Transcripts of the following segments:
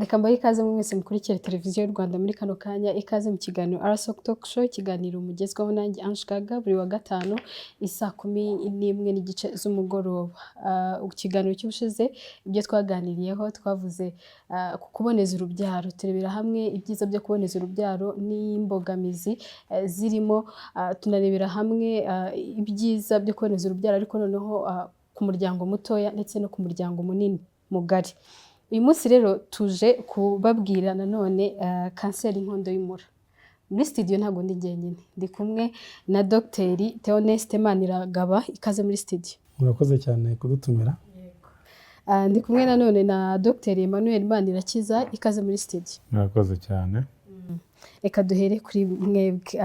Reka mbahe ikaze mwese mukurikira televiziyo y'u Rwanda muri kano kanya, ikaze mu kiganiro Arasok Talk Show, ikiganiro mugezwaho nanjye Ange Gaga buri wa gatanu isaa 11:15 z'umugoroba. Ikiganiro cy'ubushize ibyo twaganiriyeho twavuze ku kuboneza urubyaro, turebera hamwe ibyiza byo kuboneza urubyaro n'imbogamizi zirimo, tunarebera hamwe ibyiza byo kuboneza urubyaro ariko noneho ku muryango mutoya ndetse no ku muryango munini mugari. Uyu munsi rero tuje kubabwira nanone kanseri y'inkondo y'umura. Muri studio ntago ndi jyenyine, ndi kumwe na Dr. Theoneste Maniragaba. Ikaze muri studio. Murakoze cyane kudutumira. Ndi kumwe nanone na Dr. Emmanuel Manirakiza. Ikaze muri studio. Murakoze cyane. Reka duhere kuri mwebwe.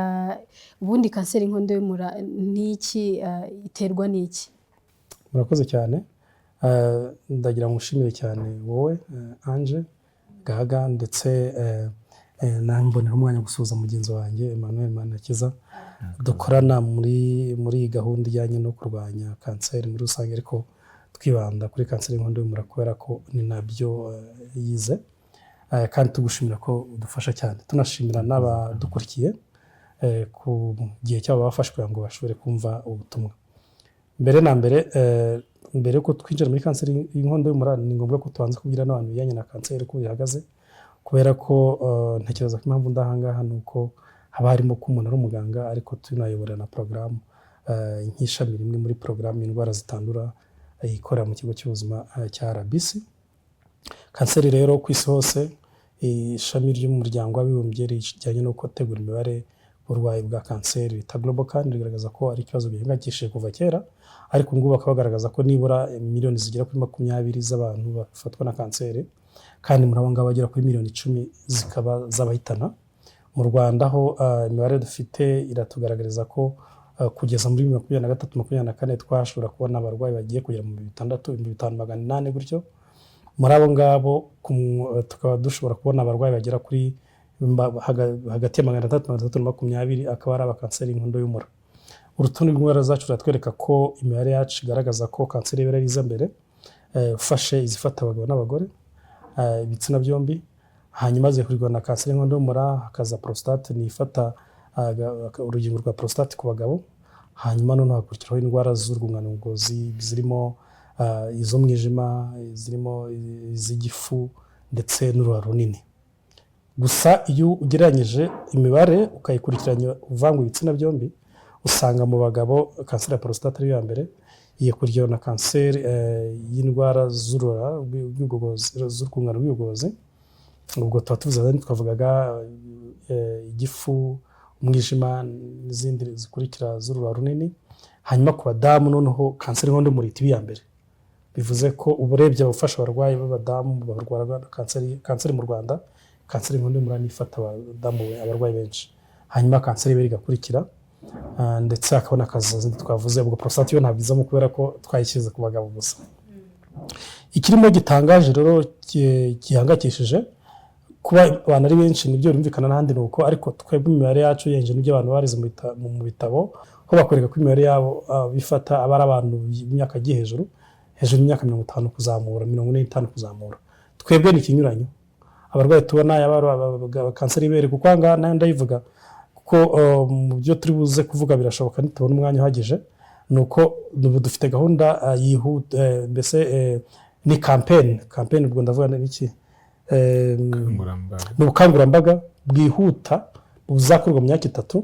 Ubundi kanseri y'inkondo y'umura ni iki, iterwa n'iki? Murakoze cyane. Ndagira mushimire cyane wowe Ange Gaga ndetse nambonera umwanya gusuza mugenzi wanjye Emmanuel Manirakiza, dukorana muri gahunda ijyanye no kurwanya kanseri muri rusange, ariko twibanda kuri kanseri y'inkondo y'umura kubera ko ni nabyo yize, kandi tugushimira ko udufasha cyane. Tunashimira n'abadukurikiye ku gihe cyabo bafashwe kugira ngo bashobore kumva ubutumwa. Mbere na mbere yuko twinjira muri kanseri y'inkondo y'umura, ni ngombwa ko tubanza kubwira n'abantu bijyanye na kanseri uko bihagaze, kubera ko ntekereza ko impamvu ndahangaha ni uko haba harimo ko umuntu ari umuganga, ariko tunayobora na porogaramu nk'ishami rimwe muri porogaramu indwara zitandura ikorera mu kigo cy'ubuzima cya RBC. Kanseri rero ku isi hose, ishami ry'umuryango w'abibumbye rijyanye no gutegura imibare uburwayi bwa kanseri bita Global, kandi rigaragaza ko ari ikibazo gihangayikishije kuva kera, ariko ngubu bakaba bagaragaza ko nibura miliyoni zigera kuri 20 z'abantu bafatwa na kanseri, kandi muri abo ngabo bagera kuri miliyoni 10 zikaba zabahitana. Mu Rwanda ho imibare dufite iratugaragariza ko kugeza muri 2023-2024 twashobora kubona abarwayi bagiye kugera mu 6,500 gutyo. Muri abo ngabo tukaba dushobora kubona abarwayi bagera kuri hagati ya 300-320 akaba ari abakanseri y'inkondo y'umura. Urutonde rw'indwara zacu ruratwereka ko imibare yacu igaragaza ko kanseri y'ibere iza mbere, ufashe izifata abagabo n'abagore, ibitsina byombi, hanyuma zikurikirwa na kanseri y'inkondo y'umura, hakaza prostate nifata urugingo rwa prostate ku bagabo, hanyuma noneho hakurikiraho indwara z'urwungano ngogozi zirimo iz'umwijima, zirimo iz'igifu ndetse n'uruhara runini. Gusa iyo ugereranyije imibare ukayikurikiranya uvanga ibitsina byombi, usanga mu bagabo kanseri ya prostate ari ya mbere, ikurikirwa na kanseri y'indwara z'urwungano rw'igogozi. Ubwo tuba tuvuze twavugaga igifu, umwijima n'izindi zikurikira z'uruhara runini. Hanyuma ku badamu noneho kanseri y'inkondo y'umura iba iya mbere. Bivuze ko uburebye abafasha abarwayi b'abadamu barwara kanseri mu Rwanda, kanseri y'inkondo y'umura ifata abadamu abarwayi benshi, hanyuma kanseri y'ibere igakurikira, ndetse hakabona akazi twavuze. Ubwo prostate yo ntabwizamo kubera ko twayishyize ku bagabo gusa. Ikirimo gitangaje rero gihangayikishije kuba abantu ari benshi, nibyo birumvikana n'ahandi nuko, ariko twebwe imibare yacu yenje n'ibyo abantu barize mu bitabo, ho bakwereka ko imibare yabo bifata abari abantu b'imyaka igiye hejuru y'imyaka 50 kuzamura, 45 kuzamura. Twebwe ni ikinyuranyo. Abarwayi tubona yaba kanseri y'ibere, kuko anga nayo ndayivuga kuko mu byo turi buze kuvuga birashoboka nitubona umwanya uhagije, nuko dufite gahunda yihuta, mbese ni campaign ubwo ndavuga n'iki, n'ubukangurambaga bwihuta buzakorwa mu myaka 3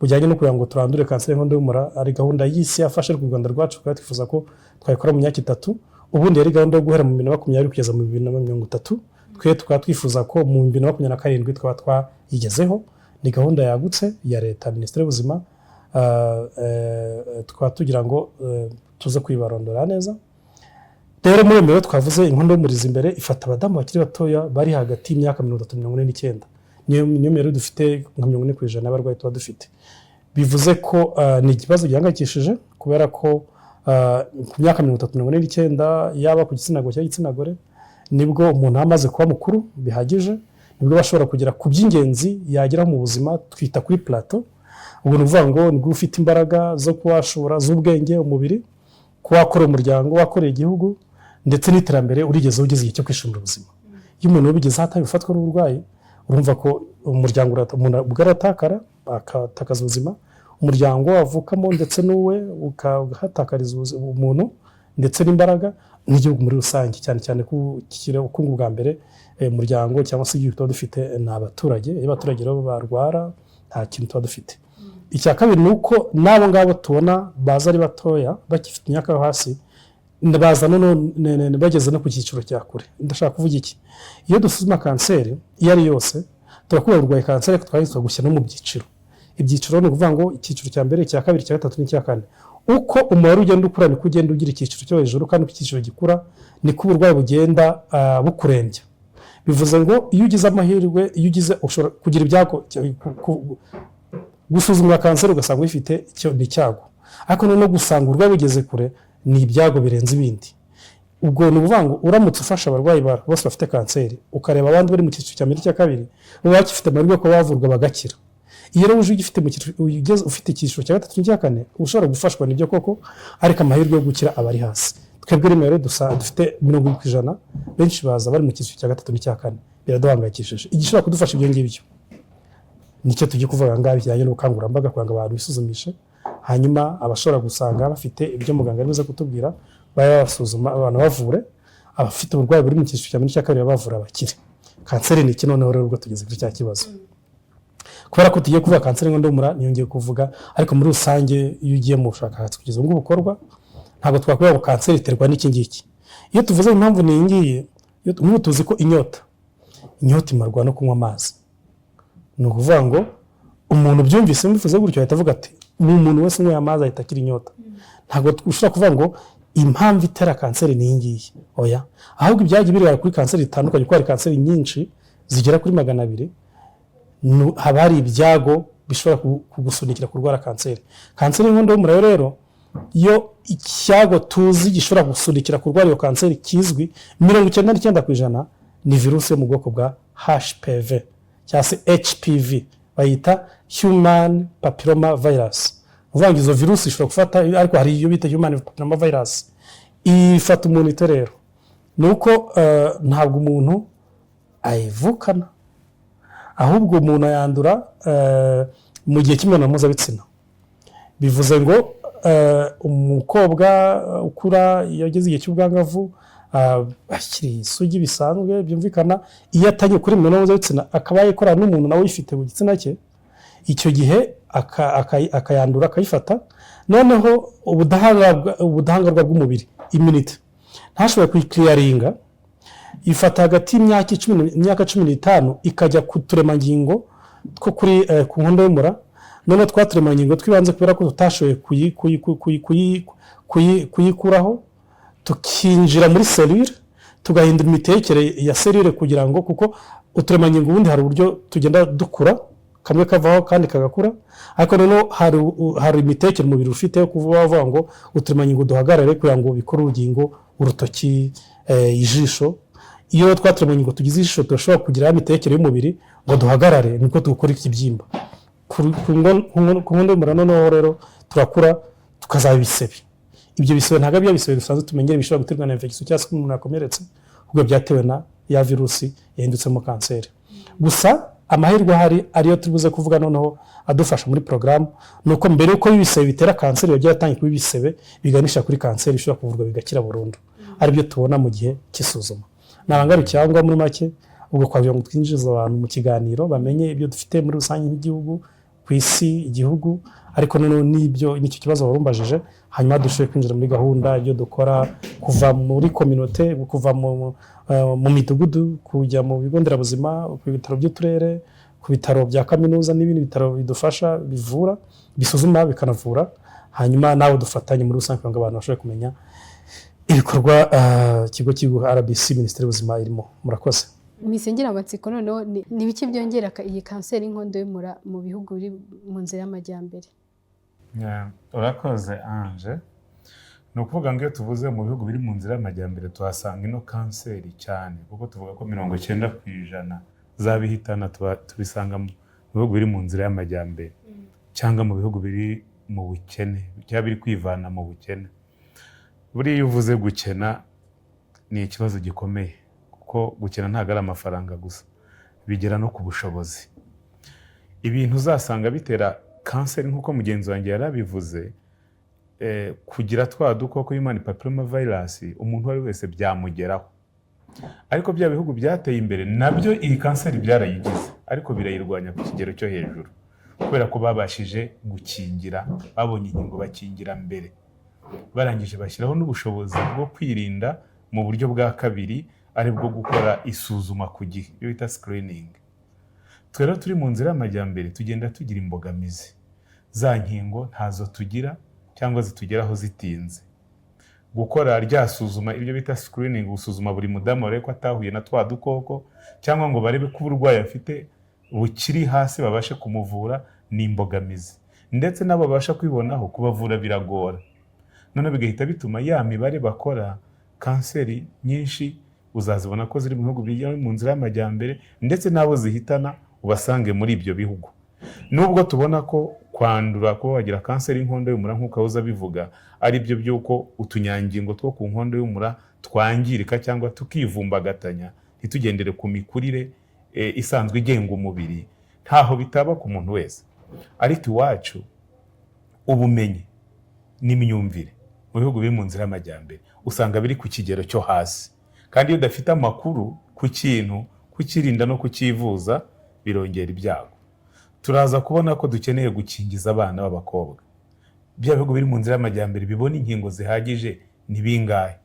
bujyanye no kugira ngo turandure kanseri y'inkondo y'umura. Ari gahunda y'isi yafashe u Rwanda rwacu, kandi twifuza ko twayikora mu myaka 3. Ubundi yari gahunda yo guhera mu 2020 kugeza mu 2030. Twe tukaba twifuza ko mu 2027 twaba twayigezeho. Ni gahunda yagutse ya leta, Minisiteri y'Ubuzima, tukaba tugira ngo tuze kwibarondora neza. Rero muri mbere twavuze inkondo y'umura imbere ifata abadamu bakiri batoya bari hagati y'imyaka 30-49. Niyo mbere dufite nka 40% y'abarwayi tuba dufite. Bivuze ko ni ikibazo gihangayikishije, kubera ko ku myaka 30-49 yaba ku gitsina gabo cyangwa igitsina gore, nibwo umuntu amaze kuba mukuru bihagije, nibwo bashobora kugera ku by'ingenzi yagira mu buzima, twita kuri plateau. Ubwo nuvuga ngo nibwo ufite imbaraga zo kuwashobora z'ubwenge, umubiri, kuwakora umuryango, wakorera igihugu, ndetse n'iterambere ugeze igihe cyo kwishimira ubuzima. iyo umuntu wabigeze ahatari gufatwa n'uburwayi urumva ko umuryango umuntu aratakara akatakaza ubuzima, umuryango avukamo ndetse n'uwe ukahatakariza umuntu ndetse n'imbaraga n'igihugu muri rusange, cyane cyane ko ubukungu bwa mbere umuryango cyangwa se igihugu tuba dufite ni abaturage. Iyo abaturage rero barwara nta kintu tuba dufite. Icya kabiri ni uko n'abo ngabo tubona baza ari batoya bakifite imyaka yo hasi baza bageze no ku cyiciro cya kure. Ndashaka kuvuga iki? Iyo dusuzuma kanseri iyo ari yose turakubwira urwaye kanseri ariko twahise gushyira no mu byiciro. Ibyiciro ni ukuvuga ngo icyiciro cya mbere, icya kabiri, icya gatatu n'icya kane. Uko umubare ugenda ukura niko ugenda ugira icyiciro cyo hejuru, kandi uko icyiciro gikura niko uburwayi bugenda bukurembya. Bivuze ngo iyo ugize amahirwe, iyo ugize ushobora kugira ibyago gusuzumwa kanseri ugasanga uyifite ni icyago, ariko no gusanga uburwayi bugeze kure ni ibyago birenze ibindi. Ubwo ni ukuvuga ngo uramutse ufasha abarwayi bose bafite kanseri ukareba abandi bari mu cyiciro cya mbere, icya kabiri, baba bagifite amahirwe ko bavurwa bagakira. Iyo rero uje ufite icyiciro cya gatatu n'icya kane ushobora gufashwa n'ibyo koko, ariko amahirwe yo gukira aba ari hasi. Twebwe rimwe rero dufite 70% benshi baza bari mu cyiciro cya gatatu n'icya kane, biraduhangayikishije. Igishobora kudufasha ibyo ngibyo nicyo tugiye kuvuga ngaho bijyanye n'ubukangurambaga kugira ngo abantu bisuzumishe, hanyuma abashobora gusanga bafite ibyo muganga ari buze kutubwira baba basuzuma abantu bavure, abafite uburwayi buri mu cyiciro cya mbere n'icya kabiri bavura abakire. Kanseri ni iki noneho rero ubwo tugeze kuri cya kibazo? Kubera ko tugiye kuvuga kanseri y'inkondo y'umura niyongeye kuvuga, ariko muri rusange iyo ugiye mu bushakashatsi kugeza ubwo bukorwa ntabwo twakubwira ngo kanseri iterwa n'iki ngiki. Iyo tuvuze impamvu ni iyi ngiyi, nk'ubu tuzi ko inyota imarwa no kunywa amazi. Ni ukuvuga ngo umuntu byumvise bivuze gutyo ahita avuga ati umuntu wese unyweye amazi ahita akira inyota. Ntabwo ushobora kuvuga ngo impamvu itera kanseri ni iyi ngiyi, oya. Ahubwo ibyagiye bireba kuri kanseri bitandukanye, kuko hari kanseri nyinshi zigera kuri 200, haba hari ibyago bishobora kugusunikira kurwara kanseri. Kanseri y'inkondo y'umura rero iyo icyago tuzi gishobora gusunikira kurwara iyo kanseri kizwi 99% ni virusi yo mu bwoko bwa HPV cyangwa se HPV, bayita Human Papilloma Virus. Uvuga ngo izo virusi ishobora gufata, ariko hari iyo bita Human Papilloma Virus ifata umuntu rero. Nuko ntabwo umuntu ayivukana, ahubwo umuntu ayandura mu gihe cy'imibonano mpuzabitsina. Bivuze ngo umukobwa ukura iyo ageze igihe cy'ubwangavu akiri isugi bisanzwe byumvikana, iyo atangiye kuri imibonano mpuzabitsina akaba yayikorana n'umuntu nawe uyifite ku gitsina cye, icyo gihe akayandura akayifata, noneho ubudahangarwa bw'umubiri immunity ntashobora kuyikiriyaringa, ifata hagati y'imyaka 15 ikajya ku turemangingo two ku nkondo y'umura. None twaturemangingo twibanze kubera ko tutashoboye kuyikuraho, tukinjira muri selule tugahindura imitekere ya selule, kugira ngo kuko uturemangingo ubundi hari uburyo tugenda dukura, kamwe kavaho kandi kagakura, ariko noneho hari imitekere umubiri ufite kuvuga bavuga ngo uturemangingo duhagarare kugira ngo bikore urugingo, urutoki, ijisho. Iyo twaturemangingo tugize ijisho turashobora kugira imitekere y'umubiri ngo duhagarare, niko dukora ikibyimba. Ku nkondo y'umura noneho rero turakura tukazaba ibisebe. Ibyo bisebe ntabwo bya bisebe dusanzwe tumenyere bishobora guterwa na infection cyangwa se umuntu yakomeretse, ubwo byatewe na ya virusi yahindutsemo kanseri. Gusa amahirwe ahari ariyo tubuze kuvuga noneho adufasha muri program, nuko mbere uko ibisebe bitera kanseri yagiye atangiye kuba ibisebe biganisha kuri kanseri ishobora kuvurwa bigakira burundu, ari byo tubona mu gihe cy'isuzuma. Nabangaru cyangwa muri make ubwo kwagira ngo twinjize abantu mu kiganiro bamenye ibyo dufite muri rusange nk'igihugu, ku isi, igihugu, ariko noneho n'icyo kibazo barumbajije, hanyuma dushoboye kwinjira muri gahunda ibyo dukora, kuva muri communauté, kuva mu midugudu, kujya mu bigo nderabuzima, ku bitaro by'uturere, ku bitaro bya kaminuza n'ibindi bitaro bidufasha bivura, bisuzuma bikanavura, hanyuma nawe dufatanye muri rusange kugira ngo abantu bashobore kumenya ibikorwa ikigo cy'igihugu RBC, Minisiteri y'Ubuzima irimo. Murakoze. Misengera amatsiko noneho ni biki byongera iyi kanseri y'inkondo y'umura mu bihugu biri mu nzira y'amajyambere? Urakoze Ange. Ni ukuvuga ngo iyo tuvuze mu bihugu biri mu nzira y'amajyambere tuhasanga ino kanseri cyane, kuko tuvuga ko 90% z'abihitana tubisanga mu bihugu biri mu nzira y'amajyambere cyangwa mu bihugu biri mu bukene, cyangwa biri kwivana mu bukene. Buriya uvuze gukena ni ikibazo gikomeye, kuko gukina ntabwo ari amafaranga gusa, bigera no ku bushobozi. Ibintu uzasanga bitera kanseri nk'uko mugenzi wanjye yarabivuze, kugira twa dukoko human papilloma virus umuntu uwo ari wese byamugeraho. Ariko bya bihugu byateye imbere nabyo iyi kanseri byarayigize, ariko birayirwanya ku kigero cyo hejuru kubera ko babashije gukingira, babonye inkingo bakingira mbere, barangije bashyiraho n'ubushobozi bwo kwirinda mu buryo bwa kabiri, ari bwo gukora isuzuma ku gihe, iyo bita screening. Twero turi mu nzira y'amajyambere tugenda tugira imbogamizi, za nkingo ntazo tugira cyangwa zitugeraho zitinze. Gukora rya suzuma, ibyo bita screening, gusuzuma buri mudamu barebe ko atahuye na twa dukoko, cyangwa ngo barebe ko uburwayi afite bukiri hasi babashe kumuvura, ni imbogamizi. Ndetse n'abo babasha kwibonaho kubavura biragora. None bigahita bituma ya mibare bakora kanseri nyinshi uzazibona ko ziri mu bihugu biri mu nzira y'amajyambere, ndetse n'abo zihitana ubasange muri ibyo bihugu. Nubwo tubona ko kwandura ko wagira kanseri y'inkondo y'umura nk'uko uza bivuga ari byo byuko utunyangingo two ku nkondo y'umura twangirika cyangwa tukivumbagatanya, ntitugendere ku mikurire isanzwe igenga umubiri, ntaho bitaba ku muntu wese. Ariko iwacu ubumenyi n'imyumvire mu bihugu biri mu nzira y'amajyambere usanga biri ku kigero cyo hasi, kandi iyo udafite amakuru ku kintu, kukirinda no kukivuza birongera ibyago. Turaza kubona ko dukeneye gukingiza abana b'abakobwa. Bya bihugu biri mu nzira y'amajyambere bibona inkingo zihagije ni bingahe,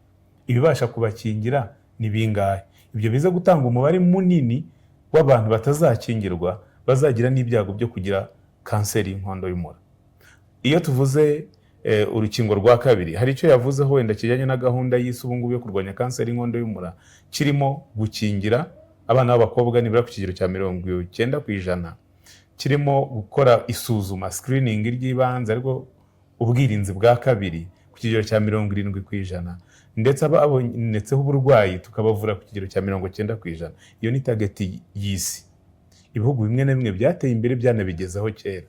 ibibasha kubakingira ni bingahe. Ibyo biza gutanga umubare munini w'abantu batazakingirwa, bazagira n'ibyago byo kugira kanseri y'inkondo y'umura. Iyo tuvuze urukingo rwa kabiri, hari icyo yavuzeho wenda kijyanye na gahunda y'isi ubu ngubu yo kurwanya kanseri y'inkondo y'umura, kirimo gukingira abana b'abakobwa nibura ku kigero cya 90%, kirimo gukora isuzuma screening ry'ibanze, ariko ubwirinzi bwa kabiri ku kigero cya 70%, ndetse ababonetseho uburwayi tukabavura ku kigero cya 90%. Iyo ni target y'isi. Ibihugu bimwe na bimwe byateye imbere byanabigezaho kera.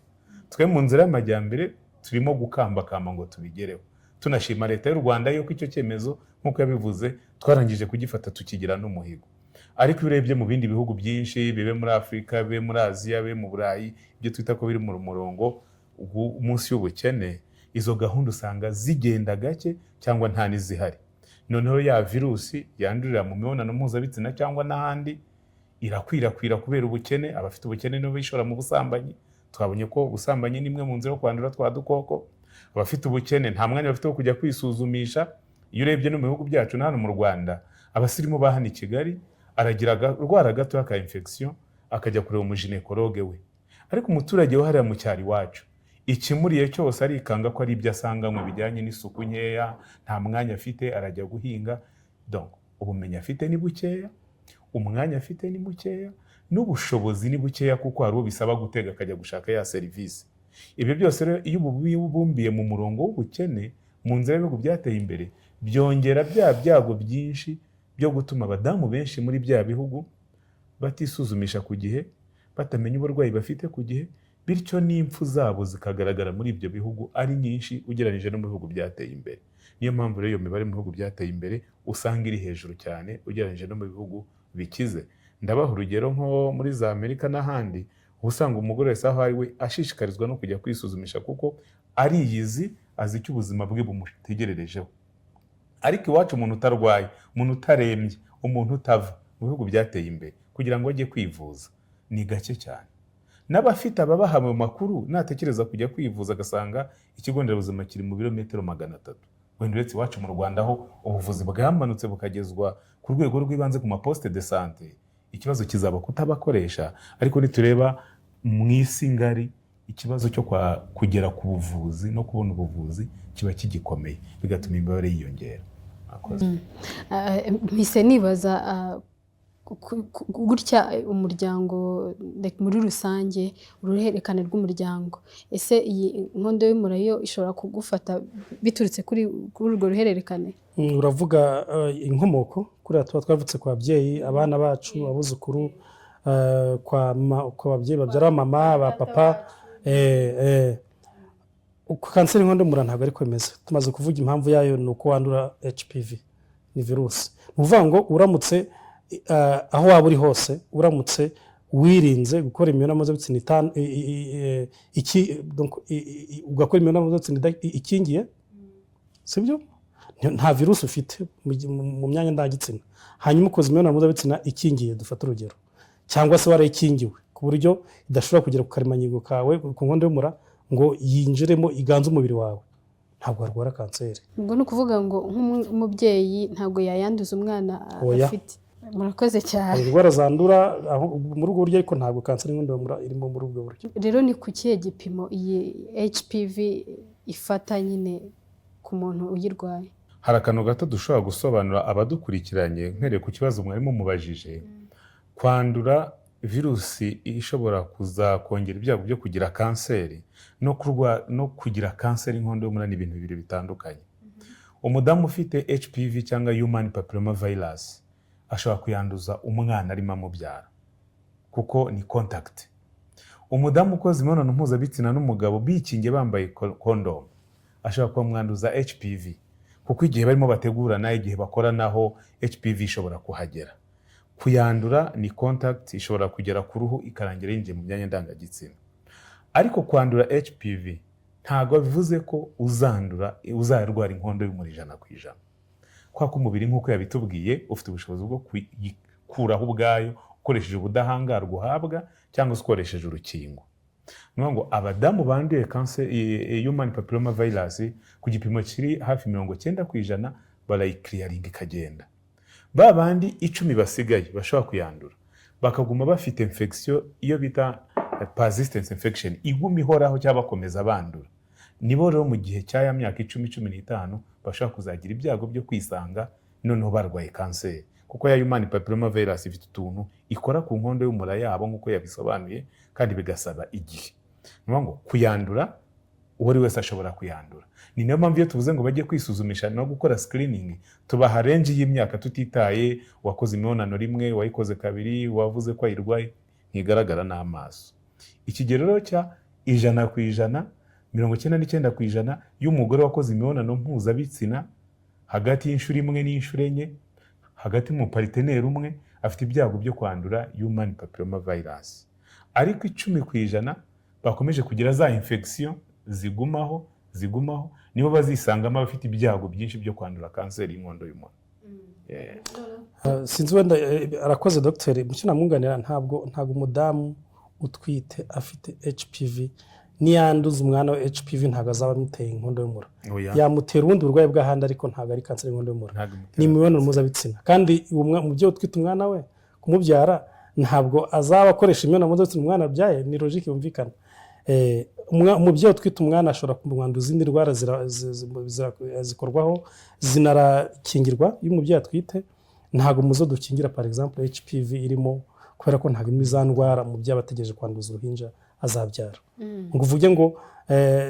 Twe mu nzira y'amajyambere turimo gukambakamba ngo tubigereho. Tunashima leta y'u Rwanda yuko icyo cyemezo nk'uko yabivuze twarangije kugifata tukigira n'umuhigo. Ariko urebye mu bindi bihugu byinshi, bibe muri Afrika, bibe muri Aziya, bibe mu Burayi, ibyo twita ko biri mu murongo umunsi y'ubukene, izo gahunda usanga zigenda gake cyangwa nta n'izihari. Noneho ya virusi yandurira mu mibonano mpuzabitsina cyangwa n'ahandi irakwirakwira kubera ubukene. Abafite ubukene nibo bishora mu busambanyi. Twabonye ko ubusambanyi ni imwe mu nzira yo kwandura twa dukoko. Abafite ubukene nta mwanya bafite wo kujya kwisuzumisha. Iyo urebye no mu bihugu byacu na hano mu Rwanda, abasirimu ba hano i Kigali aragira rwara gato y'aka infection akajya kureba umuginekologe we. Ariko umuturage wo hariya mu cyari wacu, ikimuriye cyose arikanga ko ari ibyo asanganywe bijyanye n'isuku nkeya, nta mwanya afite, arajya guhinga. Donc ubumenyi afite ni bukeya, umwanya afite ni mukeya, n'ubushobozi ni bukeya, kuko hari uwo bisaba gutega akajya gushaka ya serivisi. Ibyo byose rero iyo ubumbiye mu murongo w'ubukene mu nzira y'ibihugu byateye imbere, byongera bya byago byinshi byo gutuma abadamu benshi muri bya bihugu batisuzumisha ku gihe, batamenya uburwayi bafite ku gihe, bityo n'impfu zabo zikagaragara muri ibyo bihugu ari nyinshi ugereranyije no mu bihugu byateye imbere. Niyo mpamvu rero iyo mibare mu bihugu byateye imbere usanga iri hejuru cyane ugereranyije no mu bihugu bikize. Ndabaha urugero nko muri za Amerika n'ahandi, usanga umugore wese aho ari we ashishikarizwa no kujya kwisuzumisha kuko ariyizi, azi icyo ubuzima bwe bumutegererejeho. Ariko iwacu umuntu utarwaye, umuntu utarembye, umuntu utava mu bihugu byateye imbere kugira ngo ajye kwivuza ni gake cyane. N'abafite ababaha mu makuru natekereza kujya kwivuza agasanga ikigo nderabuzima kiri mu birometero 300. Wenda uretse iwacu mu Rwanda aho ubuvuzi bwamanutse bukagezwa ku rwego rw'ibanze ku maposte de santé, ikibazo kizaba kutabakoresha. Ariko nitureba mu isi ngari, ikibazo cyo kugera ku buvuzi no kubona ubuvuzi kiba kigikomeye, bigatuma imibare yiyongera. Mpise nibaza gutya umuryango muri rusange, uruhererekane rw'umuryango, ese iyi nkondo y'umura yo ishobora kugufata biturutse kuri urwo ruhererekane? Uravuga inkomoko kuriya tuba twavutse kwa babyeyi, abana bacu, abuzukuru, kwa babyeyi babyara mama, ba papa. Kanseri y'inkondo y'umura ntabwo ari kwemeza. Tumaze kuvuga impamvu yayo ni uko wandura HPV, ni virusi. Ni ukuvuga ngo uramutse aho waba uri hose uramutse wirinze gukora imibonano mpuzabitsina ugakora imibonano mpuzabitsina ikingiye, sibyo, nta virusi ufite mu myanya ndangagitsina, hanyuma ukoze imibonano mpuzabitsina ikingiye, dufata urugero, cyangwa se warayikingiwe ku buryo idashobora kugera ku karemangingo kawe ku nkondo y'umura ngo yinjiremo iganze umubiri wawe, ntabwo warwara kanseri. ubwo ni ukuvuga ngo nk'umubyeyi ntabwo yayanduza umwana afite. Murakoze cyane. Indwara zandura muri ubwo buryo, ariko ntabwo kanseri y'inkondo y'umura irimo muri ubwo buryo. Rero ni ku kihe gipimo iyi HPV ifata nyine ku muntu uyirwaye? Hari akantu gato dushobora gusobanura abadukurikiranye mpereye ku kibazo mwarimo mubajije. Kwandura virusi ishobora kuzakongera ibyago byo kugira kanseri no kugira kanseri y'inkondo y'umura ni ibintu bibiri bitandukanye. Umudamu ufite HPV cyangwa human papilloma virus ashobora kuyanduza umwana arimo amubyara kuko ni contact. Umudamu ukoze imibonano mpuzabitsina n'umugabo bikingiye bambaye condom ashobora kuba mwanduza HPV kuko igihe barimo bategurana, igihe bakoranaho, HPV ishobora kuhagera. Kuyandura ni contact, ishobora kugera ku ruhu ikarangira yinjiye mu myanya ndangagitsina. Ariko kwandura HPV ntabwo bivuze ko uzarwara inkondo y'umura 100%. Kwa ko umubiri nk'uko yabitubwiye ufite ubushobozi bwo kuyikuraho ubwayo ukoresheje ubudahangarwa uhabwa cyangwa ukoresheje urukingo. Niyo ngo abadamu banduye human papilloma virus ku gipimo kiri hafi 90% barayikiriyaringa ikagenda. Ba bandi 10 basigaye bashobora kuyandura bakaguma bafite infection iyo bita persistence infection iguma ihoraho cyangwa bakomeza bandura. Nibo rero mu gihe cy'aya myaka 10-15 bashobora kuzagira ibyago byo kwisanga noneho barwaye kanseri, kuko ya human papilloma virus ifite utuntu ikora ku nkondo y'umura yabo nk'uko yabisobanuye, kandi bigasaba igihe. Niyo ngo kuyandura uwo ari wese ashobora kuyandura. Ni nayo mpamvu iyo tuvuze ngo bajye kwisuzumisha no gukora screening, tubaha range y'imyaka tutitaye wakoze imibonano rimwe, wayikoze kabiri, wavuze ko ayirwaye, ntigaragara n'amaso. Ikigero rero cya 100%, 99% y'umugore wakoze imibonano mpuzabitsina hagati y'inshuro imwe n'inshuro enye, hagati mu partenaire umwe, afite ibyago byo kwandura human papilloma virus. Ariko 10% bakomeje kugira za infection zigumaho nibo bazisangamo abafite ibyago byinshi byo kwandura kanseri y'inkondo y'umura. Sinzi wenda arakoze Dr. Mukina mwunganira, ntabwo umudamu utwite afite HPV niyanduza umwana wa HPV ntabwo azaba amuteye inkondo y'umura. Yamutera ubundi burwayi bw'ahandi, ariko ntabwo ari kanseri y'inkondo y'umura. Ni imibonano mpuzabitsina, kandi umubyeyi utwite umwana we kumubyara ntabwo azaba akoresha imibonano mpuzabitsina umwana abyaye, ni logique yumvikana. Umubyeyi utwite umwana ashobora kumwanduza izindi ndwara zikorwaho zinarakingirwa iyo umubyeyi atwite. Ntabwo muzo dukingira par exemple HPV irimo, kubera ko ntabwo imiza ndwara mu by'abategereje kwanduza uruhinja azabyara. Ngo uvuge ngo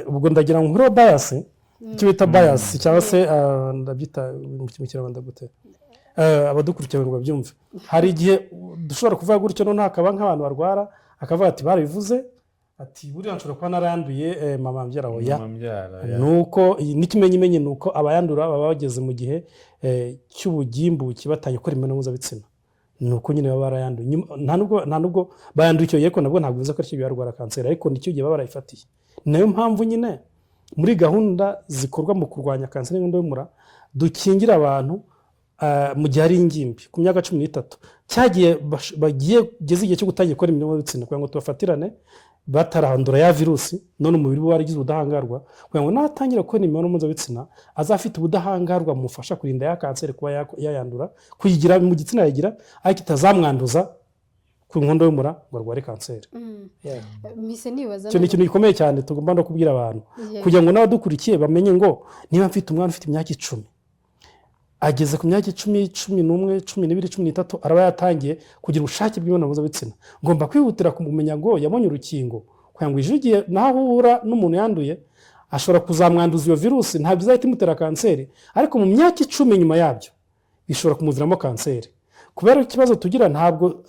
ubwo ndagira ngo nkuru bias, icyo bita bias cyangwa se ndabyita mu Kinyarwanda gute, abadukurikira ngo babyumve. Hari igihe dushobora kuvuga gutyo none hakaba nk'abantu barwara akavuga ati barabivuze ati buriya nshobora kuba naranduye mama mbyara oya. Nuko n'ikimenyimenye nuko abayandura baba bageze mu gihe cy'ubugimbuki batanye gukora imibonano mpuzabitsina, nuko nyine baba barayanduye. Nta nubwo bayanduye icyo gihe, ko nabwo ntabwo bivuze ko aricyo barwara kanseri, ariko nicyo gihe baba barayifatiye. Nayo mpamvu nyine muri gahunda zikorwa mu kurwanya kanseri y'inkondo y'umura dukingira abantu mu gihe ari ingimbi ku myaka 13 cyagiye bageze igihe cyo gutangira gukora imibonano mpuzabitsina, kugira ngo tubafatirane batarandura ya virusi, none umubiri we waragize ubudahangarwa, kugira ngo natangira gukora imibonano mpuzabitsina azafite ubudahangarwa mufasha kurinda ya kanseri kuba yayandura, kuyigira mu gitsina yagira, ariko itazamwanduza ku nkondo y'umura ngo arware kanseri. Mise nibaza cyo ni ikintu gikomeye cyane tugomba no kubwira abantu, kugira ngo n'abadukurikiye bamenye ngo niba mfite umwana ufite imyaka 10 ageze ku myaka 10, 11, 12, 13 araba yatangiye kugira ubushake bw'imibonano mpuzabitsina, ngomba kwihutira kumumenya ngo yabonye urukingo, kugira ngo ijugiye naho uhura n'umuntu yanduye ashobora kuzamwanduza iyo virusi, ntabwo izahita imutera kanseri, ariko mu myaka 10 nyuma yabyo bishobora kumuviramo kanseri. Kubera ikibazo tugira ntabwo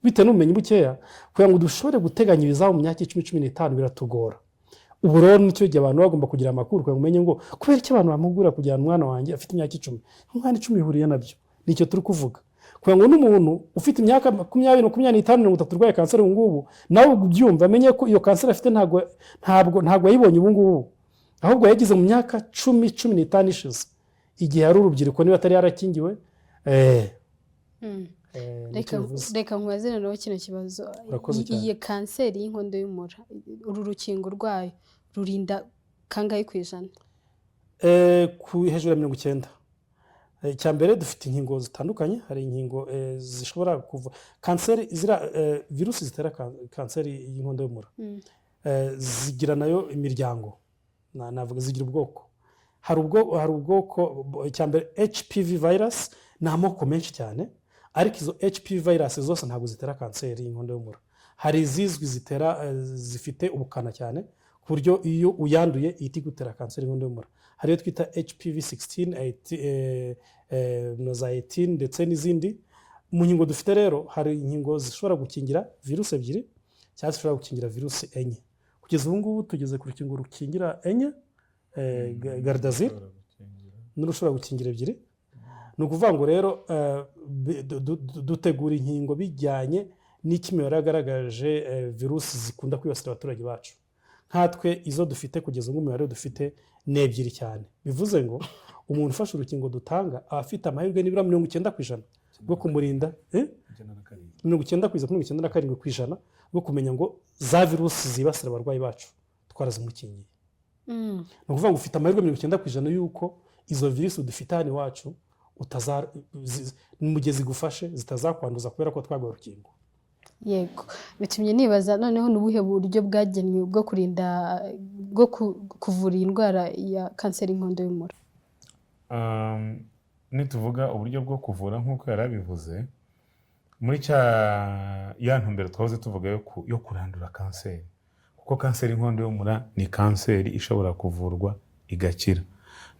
bite n'ubumenyi bukeya, kugira ngo dushobore guteganyiriza mu myaka 10-15 biratugora. Ubu rero nicyo gihe abantu bagomba kugira amakuru, kugira ngo umenye ngo kubera iki abantu bamugura kugira umwana wanjye afite imyaka 10, umwana 10 ihuriye nabyo. Nicyo turi kuvuga, kugira ngo n'umuntu ufite imyaka 20, 25, 30 urwaye kanseri ubu ngubu nawe ubyumva amenye ko iyo kanseri afite ntabwo yayibonye ubu ngubu, ahubwo yagize mu myaka 10-15 ishize igihe ari urubyiruko niba atari yarakingiwe. Reka nkubaze noneho kino kibazo, iyi kanseri y'inkondo y'umura uru rukingo rwayo rurinda kangahe %? Hejuru ya 90%. Icya mbere dufite inkingo zitandukanye, hari inkingo zishobora kuva kanseri virusi zitera kanseri y'inkondo y'umura zigira nayo imiryango, navuga zigira ubwoko. Hari ubwoko icya mbere HPV virus ni amoko menshi cyane, ariko izo HPV virus zose ntabwo zitera kanseri y'inkondo y'umura. Hari izizwi zifite ubukana cyane ku buryo iyo uyanduye ihita igutera kanseri y'inkondo y'umura. Hari iyo twita HPV 16 na za 18 ndetse n'izindi. Mu nkingo dufite rero hari inkingo zishobora gukingira virusi 2 cyangwa zishobora gukingira virusi 4. Kugeza ubu ngubu tugeze ku rukingo rukingira 4 Gardasil n'urushobora gukingira 2. Ni ukuvuga ngo rero dutegura inkingo bijyanye n'ikimero yagaragaje virusi zikunda kwibasira abaturage bacu. Nkatwe izo dufite kugeza ubu imibare dufite ni 2 cyane. Bivuze ngo umuntu ufashe urukingo dutanga afite amahirwe nibura 90% bwo kumurinda 97% bwo kumenya ngo za virusi zibasira abarwayi bacu twarazimukingiye. Ni ukuvuga ngo ufite amahirwe 90% yuko izo virusi dufite hano iwacu mu gihe zigufashe zitazakwanduza kubera ko twagwa urukingo. Yego, bitumye nibaza noneho n'ubuhe buryo bwagenwe bwo kurinda bwo kuvura indwara ya kanseri y'inkondo y'umura? Nituvuga uburyo bwo kuvura nk'uko yarabivuze muri ya ntumbero twahoze tuvuga yo kurandura kanseri, kuko kanseri y'inkondo y'umura ni kanseri ishobora kuvurwa igakira.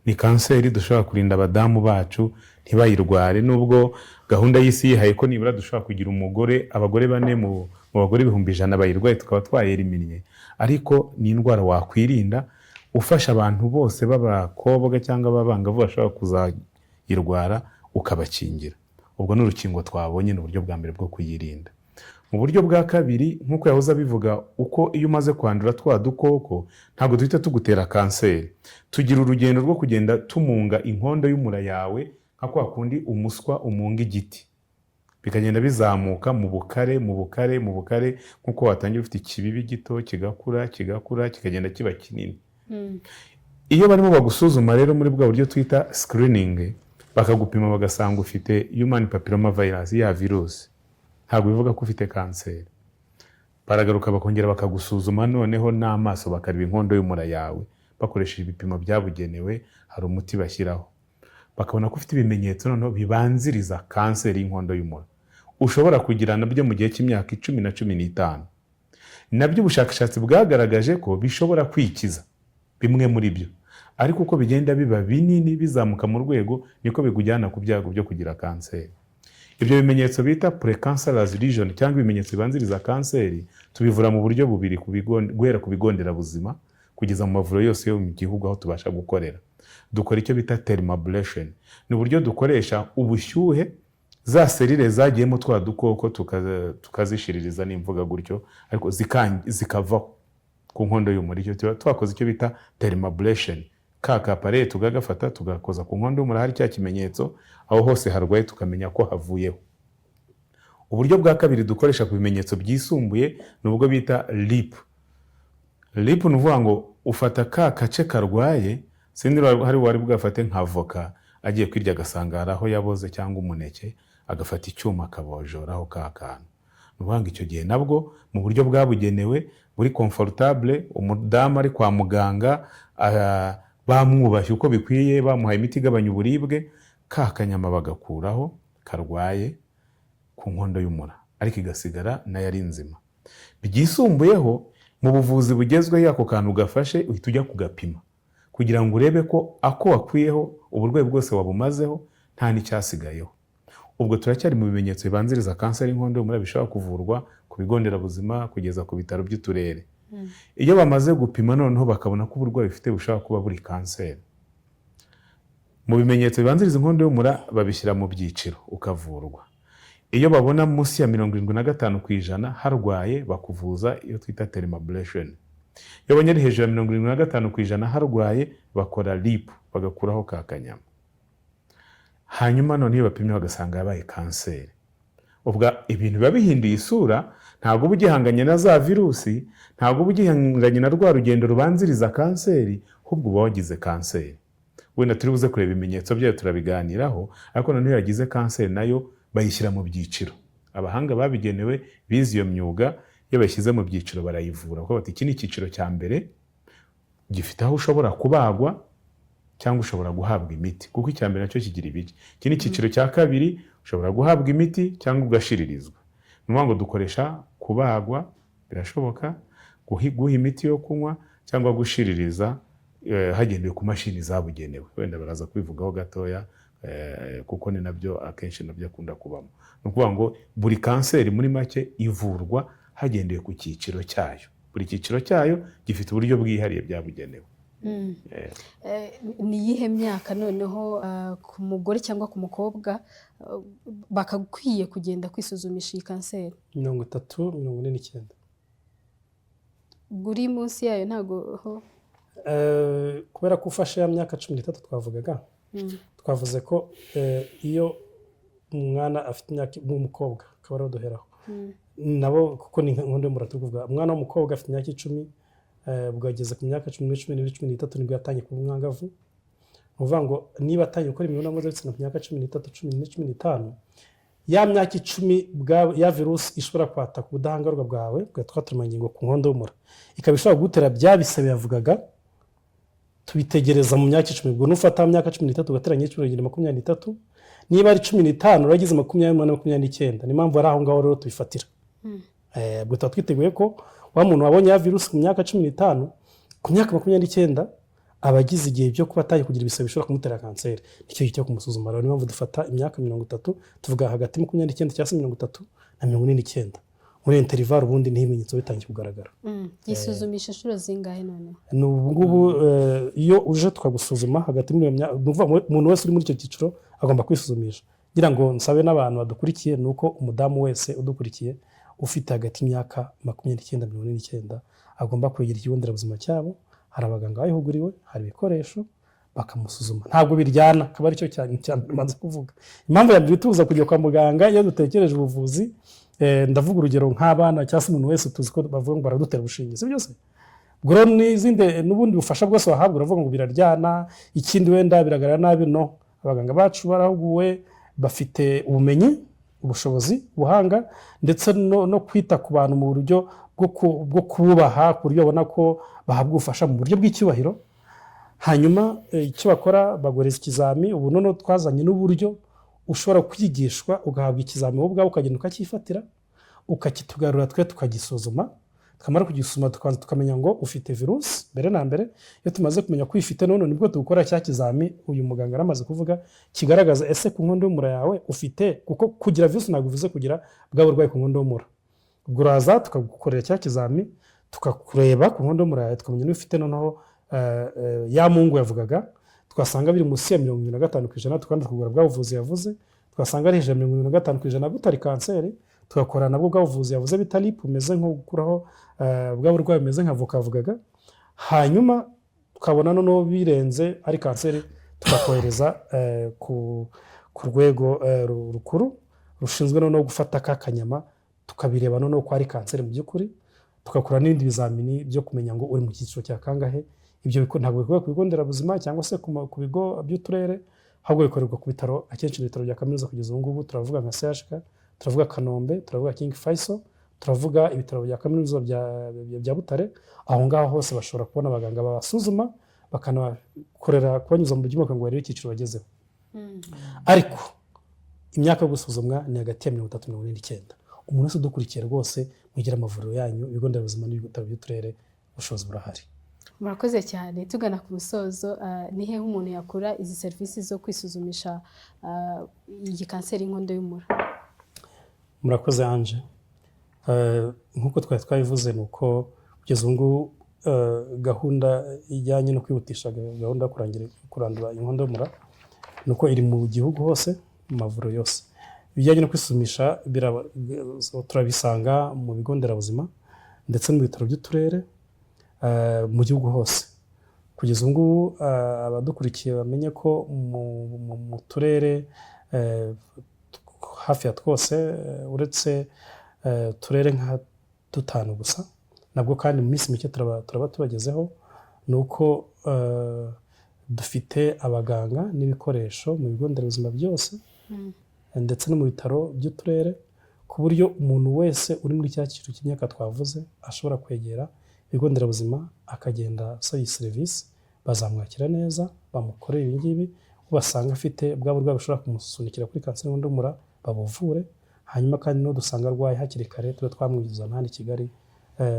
Ni kanseri dushobora kurinda abadamu bacu ntibayirware, nubwo gahunda y'isi yihaye ko nibura dushobora kugira abagore 4 mu bagore 100,000 bayirwaye tukaba twayeriminye, ariko ni indwara wakwirinda ufasha abantu bose b'abakobwa cyangwa b'abangavu bashobora kuzayirwara ukabakingira. Ubwo n'urukingo twabonye n'uburyo bwa mbere bwo kuyirinda. Mu buryo bwa kabiri nk'uko yahoze abivuga, uko iyo umaze kwandura twa dukoko ntabwo duhita tugutera kanseri. Tugira urugendo rwo kugenda tumunga inkondo y'umura yawe nka kwa kundi umuswa umunga igiti, bikagenda bizamuka mu bukare nk'uko watangira ufite ikibibi gito kigakura kikagenda kiba kinini. Iyo barimo bagusuzuma rero muri bwa buryo twita screening, bakagupima bagasanga ufite human papilloma virus ya virusi, ntabwo bivuga ko ufite kanseri. Baragaruka bakongera bakagusuzuma noneho n'amaso bakareba inkondo y'umura yawe bakoresheje ibipimo byabugenewe, hari umuti bashyiraho, bakabona ko ufite ibimenyetso noneho bibanziriza kanseri y'inkondo y'umura ushobora kugira nabyo mu gihe cy'imyaka 10 na 15. Nabyo ubushakashatsi bwagaragaje ko bishobora kwikiza bimwe muri byo, ariko uko bigenda biba binini bizamuka mu rwego niko bigujyana ku byago byo kugira kanseri. Ibyo bimenyetso bita precancerous lesion cyangwa ibimenyetso bibanziriza kanseri tubivura mu buryo bubiri, guhera ku bigo nderabuzima kugeza mu mavuriro yose yo mu gihugu aho tubasha gukorera. Dukora icyo bita thermoablation, ni uburyo dukoresha ubushyuhe za serire zagiyemo twa dukoko tukazishiririza n'imvuga gutyo, ariko zikavaho ku nkondo y'umura. Icyo twakoze icyo bita thermoablation, kapare tugagafata tugakoza ku nkondo y'umura hari cya kimenyetso aho hose harwaye tukamenya ko havuyeho. Uburyo bwa kabiri dukoresha ku bimenyetso byisumbuye ni ubwo bita lip. Lip ni uvuga ngo ufata kace karwaye, sindi hari wari bwafate nka avoka agiye kwirya agasanga aho yaboze cyangwa umuneke, agafata icyuma akabojoraho kantu. Ni uvuga ngo icyo gihe nabwo mu buryo bwabugenewe buri comfortable, umudamu ari kwa muganga bamwubashye uko bikwiye, bamuhaye imiti igabanya uburibwe, kanyama bagakuraho karwaye ku nkondo y'umura ariko igasigara nayo ari nzima. Byisumbuyeho mu buvuzi bugezweho yako kantu gafashe uhita ujya kugapima kugira ngo urebe ko ako wakwiyeho uburwayi bwose wabumazeho nta n'icyasigayeho. Ubwo turacyari mu bimenyetso bibanziriza kanseri y'inkondo y'umura bishobora kuvurwa ku bigo nderabuzima kugeza ku bitaro by'uturere. Iyo bamaze gupima noneho bakabona ko uburwayi bufite bushobora kuba buri kanseri, mu bimenyetso bibanziriza inkondo y'umura babishyira mu byiciro ukavurwa. iyo babona munsi ya 75% harwaye bakuvuza iyo twita thermoablation. Iyo babonye ari hejuru ya 75% harwaye bakora lip bagakuraho ka kanyama. Hanyuma none iyo bapimye bagasanga yabaye kanseri. Ubwo ibintu biba bihinduye isura, ntabwo uba ugihanganye na za virusi, ntabwo uba ugihanganye na rwa rugendo rubanziriza kanseri, ahubwo uba wagize kanseri. Wenda turi buze kureba ibimenyetso byayo turabiganiraho, ariko noneho yagize kanseri nayo bayishyira mu byiciro. Abahanga babigenewe bize iyo myuga, iyo bashyize mu byiciro barayivura kuko bati iki ni icyiciro cya mbere gifite aho ushobora kubagwa cyangwa ushobora guhabwa imiti, kuko icya mbere nacyo kigira ibice. Iki ni icyiciro cya kabiri, ushobora guhabwa imiti cyangwa ugashiririzwa. Ni ukuvuga ngo dukoresha kubagwa birashoboka, guha imiti yo kunywa cyangwa gushiririza hagendewe ku mashini zabugenewe. Wenda baraza kubivugaho gatoya kuko ni nabyo akenshi nabyo akunda kubamo. Ni ukuvuga ngo buri kanseri muri make ivurwa hagendewe ku cyiciro cyayo. Buri cyiciro cyayo gifite uburyo bwihariye byabugenewe. Ni iyihe myaka noneho ku mugore cyangwa ku mukobwa bakakwiye kugenda kwisuzumisha iyi kanseri? 30, 49. Buri munsi yayo ntago kubera ko ufashe ya myaka 13 twavugaga, twavuze ko iyo umwana afite imyaka umukobwa akaba ari duheraho nabo, kuko ni inkondo y'umura tuvuga umwana w'umukobwa afite imyaka 10 bwageze ku myaka 10, 13 nibwo yatangiye kuba umwangavu. Uvuga ngo niba atangiye gukora imibonano mpuzabitsina ku myaka 13, 14, 15, ya myaka 10 ya virusi ishobora kwata ku budahangarwa bwawe bwatwatumangingo ku nkondo y'umura, ikaba ishobora gutera bya bisebe yavugaga. Tubitegereza mu myaka 10, ubwo nufata mu myaka 13 ugateranya 23, niba ari 15 uragize 28, 29, ni mpamvu ari aho ngaho rero tubifatira. Ubwo twiteguye ko wa muntu wabonye ya virusi ku myaka 15 ku myaka 29 abagize igihe byo kuba ataye kugira ibisebe bishobora kumutera kanseri, nicyo gihe cyo kumusuzuma. Rero ni mpamvu dufata imyaka 30, tuvuga hagati 29 cyangwa 30 na 49 muri interval, ubundi ni ibimenyetso bitangiye kugaragara. Yisuzumisha inshuro zingahe none? N'ubwo iyo uje tukagusuzuma hagati muri umuntu wese uri muri icyo cyiciro agomba kwisuzumisha. Ngira ngo nsabe n'abantu badukurikiye nuko umudamu wese udukurikiye ufite hagati y'imyaka 29 na 49 agomba kwegera ikigo nderabuzima cyabo. Hari abaganga bayihuguriwe, hari ibikoresho, bakamusuzuma. Ntabwo biryana, akaba aricyo cyane maze kuvuga. Impamvu ya mbere tuza kujya kwa muganga iyo dutekereje ubuvuzi, ndavuga urugero nk'abana cyangwa se umuntu wese tuzi ko bavuga ngo baradutera ubushinge, si byose. Ubwo n'izindi n'ubundi bufasha bwose wahabwa uravuga ngo biraryana, ikindi wenda biragaragara nabi. No, abaganga bacu barahuguwe, bafite ubumenyi, ubushobozi, ubuhanga, ndetse no kwita ku bantu mu buryo bwo kububaha, ku buryo babona ko bahabwa ubufasha mu buryo bw'icyubahiro. Hanyuma icyo bakora bagoreza ikizami. Ubu none twazanye n'uburyo ushobora kwigishwa ugahabwa ikizami wowe ubwawe ukagenda ukacyifatira ukakitugarura, twe tukagisuzuma. Twamara kugisuzuma tukamenya ngo ufite virusi mbere na mbere. Iyo tumaze kumenya ko uyifite none nibwo dukora cya kizami uyu muganga aramaze kuvuga kigaragaza ese ku nkondo y'umura yawe ufite, kuko kugira virusi ntabwo bivuze kugira bwa burwayi ku nkondo y'umura. Ubwo uraza tukagukorera cya kizami tukakureba ku nkondo y'umura yawe tukamenya niba ufite noneho ya mungu yavugaga. Twasanga biri munsi ya 25% tukandi tukugura bwa buvuzi yavuze. Twasanga ari hejuru ya 25% butari kanseri, tugakora nabwo bwa buvuzi yavuze bita lip, umeze nko gukuraho bwa burwayi bumeze nka voka yavugaga. Hanyuma tukabona noneho birenze ari kanseri tukakohereza ku rwego rukuru rushinzwe noneho gufata ka kanyama, tukabireba noneho ko ari kanseri mu by'ukuri. Tukakora n'ibindi bizamini byo kumenya ngo uri mu cyiciro cya kangahe. Ibyo ntabwo bikorwa ku bigo nderabuzima cyangwa se ku bigo by'uturere, ahubwo bikorerwa ku bitaro, akenshi ibitaro bya kaminuza. Kugeza ubu ngubu turavuga nka CHK, turavuga Kanombe, turavuga King Faisal, turavuga ibitaro bya kaminuza bya Butare. Aho ngaho hose bashobora kubona abaganga babasuzuma bakanakorera kubanyuza mu byuma ngo barebe icyiciro bagezeho. Ariko imyaka yo gusuzumwa ni hagati ya 30 na 49. Umuntu wese udukurikiye rwose mwigira amavuriro yanyu, ibigo nderabuzima n'ibitaro by'uturere, ubushobozi burahari. Murakoze cyane. Tugana ku musozo, ni hehe umuntu yakura izi serivisi zo kwisuzumisha iyi kanseri y'inkondo y'umura? Murakoze Ange. Nk'uko twabivuze ni uko kugeza ubu ngubu gahunda ijyanye no kwihutisha gahunda yo kurandura inkondo y'umura ni uko iri mu gihugu hose, mu mavuriro yose. ibijyanye no kwisuzumisha turabisanga mu bigo nderabuzima ndetse no mu bitaro by'uturere mu gihugu hose. Kugeza ubu ngubu abadukurikiye bamenye ko mu turere hafi ya twose uretse uturere nka 5 gusa, nabwo kandi mu minsi mike turaba tubagezeho, ni uko dufite abaganga n'ibikoresho mu bigo nderabuzima byose ndetse no mu bitaro by'uturere, ku buryo umuntu wese uri muri cya cyiciro cy'imyaka twavuze ashobora kwegera ibigo nderabuzima akagenda asaba iyi serivisi, bazamwakira neza, bamukorera ibi ngibi, basanga afite bwa burwayi bushobora kumusunikira kuri kanseri y'inkondo y'umura babuvure, hanyuma kandi no dusanga arwaye hakiri kare tube twamwinjiza hano i Kigali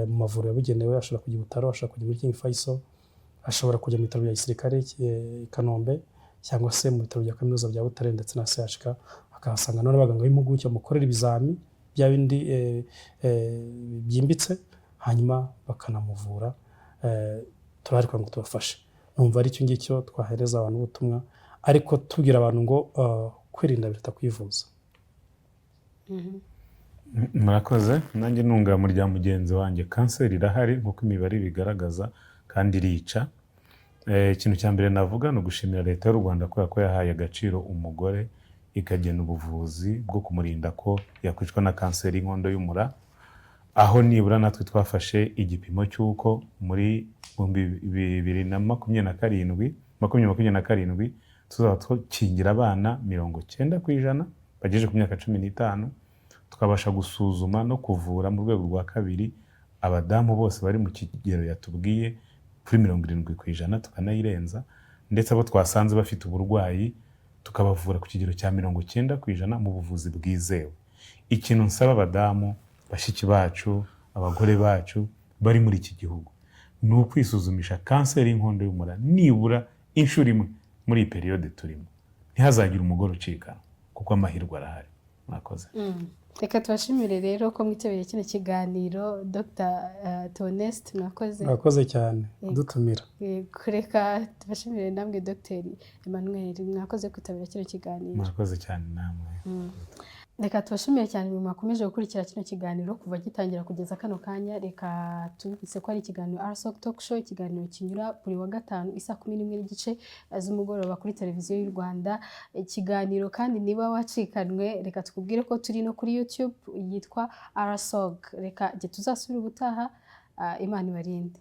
mu mavuriro yabugenewe. Ashobora kujya i Butaro, ashobora kujya muri King Faisal, ashobora kujya mu bitaro bya gisirikare i Kanombe, cyangwa se mu bitaro bya kaminuza bya Butare ndetse na CHK, akahasanga n'abaganga b'impuguke bamukorera ibizami bya bindi byimbitse, hanyuma bakanamuvura. Turarikwa ngo tubafashe. Numva ari cyo ngicyo twahereza abantu ubutumwa, ariko tubwira abantu ngo kwirinda biruta kwivuza. Murakoze. Nanjye nunga mu rya mugenzi wanjye, kanseri irahari nk'uko imibare bigaragaza kandi irica. Ikintu cya mbere navuga ni ugushimira leta y'u Rwanda kubera ko yahaye agaciro umugore ikagena ubuvuzi bwo kumurinda ko yakwicwa na kanseri y'inkondo y'umura, aho nibura natwe twafashe igipimo cy'uko muri 2027 tuzaba twakingira abana 90% bagejeje ku myaka 15, tukabasha gusuzuma no kuvura mu rwego rwa kabiri abadamu bose bari mu kigero yatubwiye kuri 70%, tukanayirenza, ndetse abo twasanze bafite uburwayi tukabavura ku kigero cya 90% mu buvuzi bwizewe. Ikintu nsaba abadamu, bashiki bacu, abagore bacu bari muri iki gihugu, ni ukwisuzumisha kanseri y'inkondo y'umura nibura inshuro imwe muri iyi periode turimo. Ntihazagire umugore ucika kuko amahirwe arahari. Mwakoze. Reka tubashimire rero ko mwitabiriye kino kiganiro. Dr. Theoneste, mwakoze. Mwakoze cyane dutumira. Reka tubashimire namwe Dr. Emmanuel, mwakoze kwitabira kino kiganiro. Mwakoze cyane namwe. Reka tubashimire cyane mwakomeje gukurikira kino kiganiro kuva gitangira kugeza kano kanya. Reka tubibutse ko ari ikiganiro Arasoc Talk Show, ikiganiro kinyura buri wa gatanu isa 11:30 z'umugoroba kuri televiziyo y'u Rwanda. Ikiganiro kandi niba wacikanwe, reka tukubwire ko turi no kuri YouTube yitwa Arasoc. Reka tuzasubira ubutaha. Imana ibarinde.